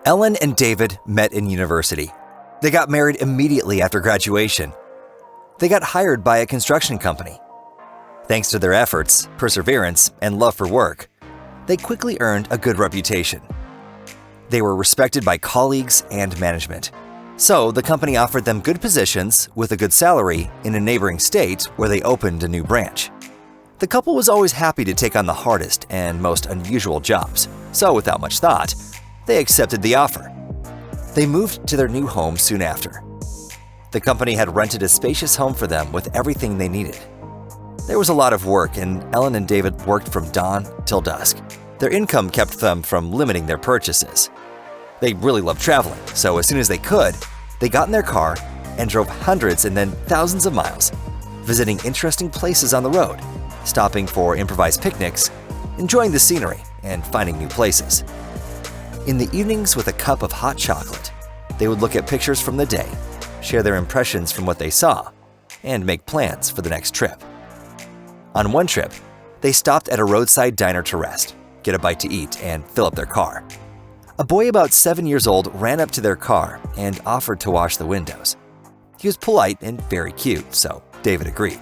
Ellen and David met in university. They got married immediately after graduation. They got hired by a construction company. Thanks to their efforts, perseverance, and love for work, they quickly earned a good reputation. They were respected by colleagues and management. So the company offered them good positions with a good salary in a neighboring state where they opened a new branch. The couple was always happy to take on the hardest and most unusual jobs, so without much thought, they accepted the offer. They moved to their new home soon after. The company had rented a spacious home for them with everything they needed. There was a lot of work, and Ellen and David worked from dawn till dusk. Their income kept them from limiting their purchases. They really loved traveling, so as soon as they could, they got in their car and drove hundreds and then thousands of miles, visiting interesting places on the road, stopping for improvised picnics, enjoying the scenery, and finding new places. In the evenings with a cup of hot chocolate, they would look at pictures from the day, share their impressions from what they saw, and make plans for the next trip. On one trip, they stopped at a roadside diner to rest, get a bite to eat, and fill up their car. A boy about 7 years old ran up to their car and offered to wash the windows. He was polite and very cute, so David agreed.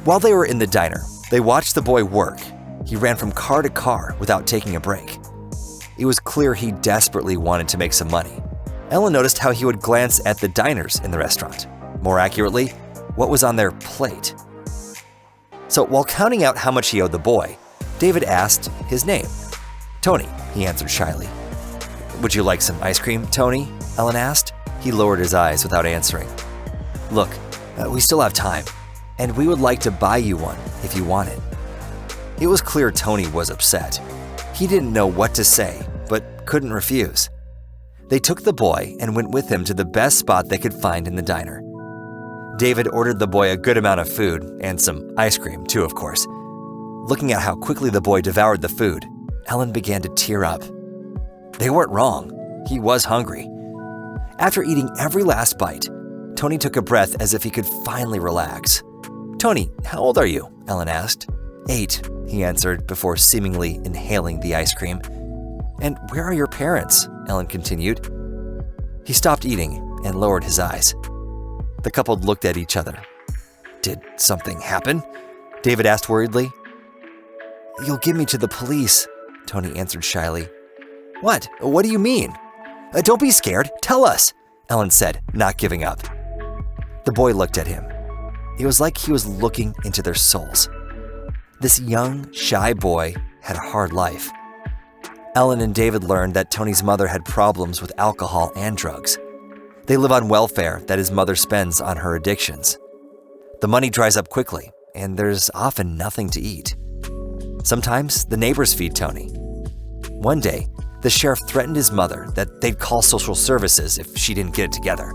While they were in the diner, they watched the boy work. He ran from car to car without taking a break. It was clear he desperately wanted to make some money. Ellen noticed how he would glance at the diners in the restaurant. More accurately, what was on their plate. So while counting out how much he owed the boy, David asked his name. "Tony," he answered shyly. "Would you like some ice cream, Tony?" Ellen asked. He lowered his eyes without answering. "Look, we still have time, and we would like to buy you one if you want it." It was clear Tony was upset. He didn't know what to say, but couldn't refuse. They took the boy and went with him to the best spot they could find in the diner. David ordered the boy a good amount of food, and some ice cream too, of course. Looking at how quickly the boy devoured the food, Ellen began to tear up. They weren't wrong. He was hungry. After eating every last bite, Tony took a breath as if he could finally relax. "Tony, how old are you?" Ellen asked. 8, he answered before seemingly inhaling the ice cream. "And where are your parents?" Ellen continued. He stopped eating and lowered his eyes. The couple looked at each other. "Did something happen?" David asked worriedly. "You'll give me to the police," Tony answered shyly. "What? What do you mean?" "Don't be scared. Tell us," Ellen said, not giving up. The boy looked at him. It was like he was looking into their souls. This young, shy boy had a hard life. Ellen and David learned that Tony's mother had problems with alcohol and drugs. They live on welfare that his mother spends on her addictions. The money dries up quickly, and there's often nothing to eat. Sometimes the neighbors feed Tony. One day, the sheriff threatened his mother that they'd call social services if she didn't get it together.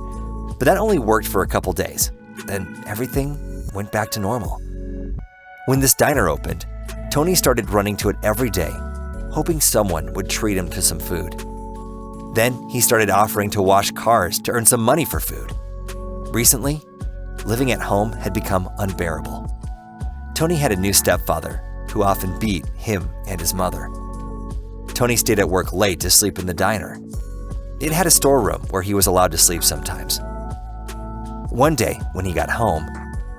But that only worked for a couple days. Then everything went back to normal. When this diner opened, Tony started running to it every day, hoping someone would treat him to some food. Then he started offering to wash cars to earn some money for food. Recently, living at home had become unbearable. Tony had a new stepfather who often beat him and his mother. Tony stayed at work late to sleep in the diner. It had a storeroom where he was allowed to sleep sometimes. One day, when he got home,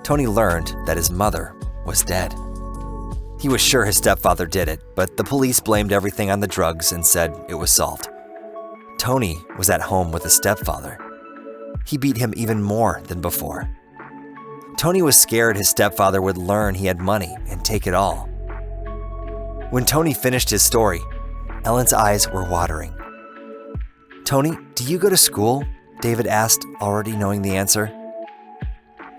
Tony learned that his mother was dead. He was sure his stepfather did it, but the police blamed everything on the drugs and said it was solved. Tony was at home with his stepfather. He beat him even more than before. Tony was scared his stepfather would learn he had money and take it all. When Tony finished his story, Ellen's eyes were watering. "Tony, do you go to school?" David asked, already knowing the answer.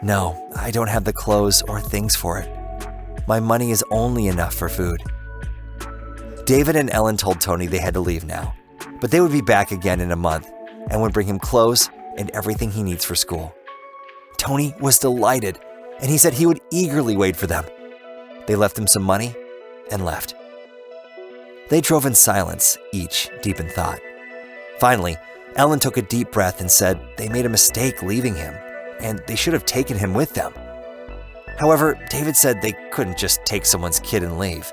"No, I don't have the clothes or things for it. My money is only enough for food." David and Ellen told Tony they had to leave now, but they would be back again in a month and would bring him clothes and everything he needs for school. Tony was delighted, and he said he would eagerly wait for them. They left him some money and left. They drove in silence, each deep in thought. Finally, Ellen took a deep breath and said they made a mistake leaving him, and they should have taken him with them. However, David said they couldn't just take someone's kid and leave.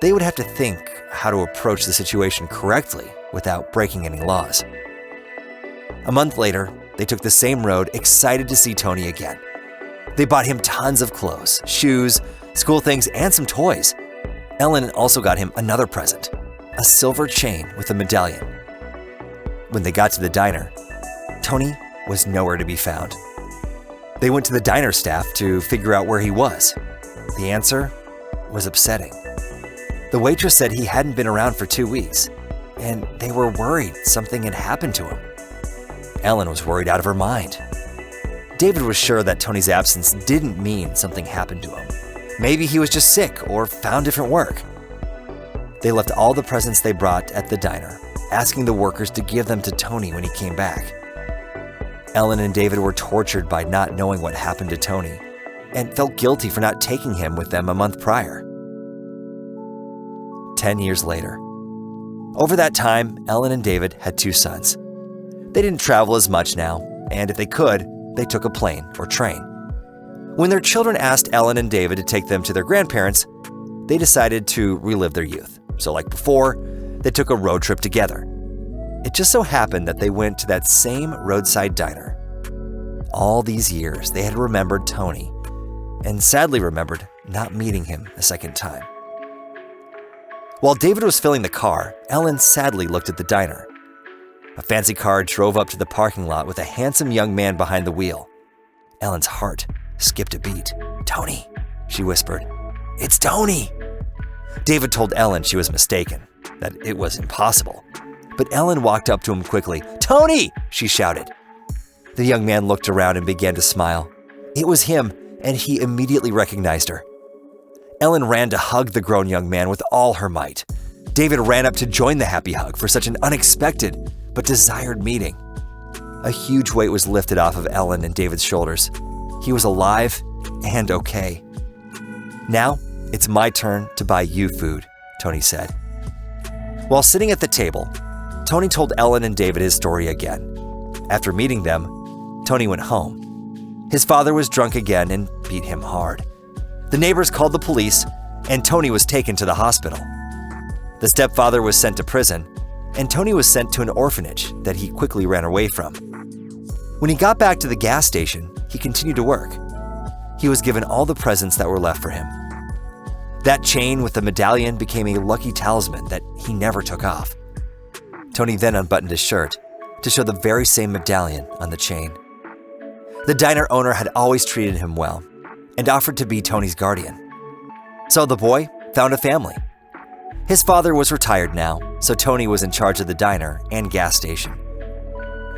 They would have to think how to approach the situation correctly without breaking any laws. A month later, they took the same road, excited to see Tony again. They bought him tons of clothes, shoes, school things, and some toys. Ellen also got him another present, a silver chain with a medallion. When they got to the diner, Tony was nowhere to be found. They went to the diner staff to figure out where he was. The answer was upsetting. The waitress said he hadn't been around for 2 weeks, and they were worried something had happened to him. Ellen was worried out of her mind. David was sure that Tony's absence didn't mean something happened to him. Maybe he was just sick or found different work. They left all the presents they brought at the diner, asking the workers to give them to Tony when he came back. Ellen and David were tortured by not knowing what happened to Tony and felt guilty for not taking him with them a month prior. 10 years later. Over that time, Ellen and David had 2 sons. They didn't travel as much now, and if they could, they took a plane or train. When their children asked Ellen and David to take them to their grandparents, they decided to relive their youth. So like before, they took a road trip together. It just so happened that they went to that same roadside diner. All these years, they had remembered Tony, and sadly remembered not meeting him a second time. While David was filling the car, Ellen sadly looked at the diner. A fancy car drove up to the parking lot with a handsome young man behind the wheel. Ellen's heart skipped a beat. "Tony," she whispered. "It's Tony!" David told Ellen she was mistaken, that it was impossible. But Ellen walked up to him quickly. "Tony!" she shouted. The young man looked around and began to smile. It was him, and he immediately recognized her. Ellen ran to hug the grown young man with all her might. David ran up to join the happy hug for such an unexpected but desired meeting. A huge weight was lifted off of Ellen and David's shoulders. He was alive and okay. "Now, it's my turn to buy you food," Tony said. While sitting at the table, Tony told Ellen and David his story again. After meeting them, Tony went home. His father was drunk again and beat him hard. The neighbors called the police, and Tony was taken to the hospital. The stepfather was sent to prison, and Tony was sent to an orphanage that he quickly ran away from. When he got back to the gas station, he continued to work. He was given all the presents that were left for him. That chain with the medallion became a lucky talisman that he never took off. Tony then unbuttoned his shirt to show the very same medallion on the chain. The diner owner had always treated him well and offered to be Tony's guardian. So the boy found a family. His father was retired now, so Tony was in charge of the diner and gas station.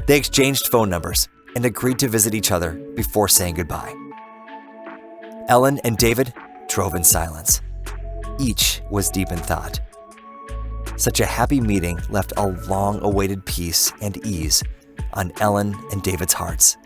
They exchanged phone numbers and agreed to visit each other before saying goodbye. Ellen and David drove in silence. Each was deep in thought. Such a happy meeting left a long-awaited peace and ease on Ellen and David's hearts.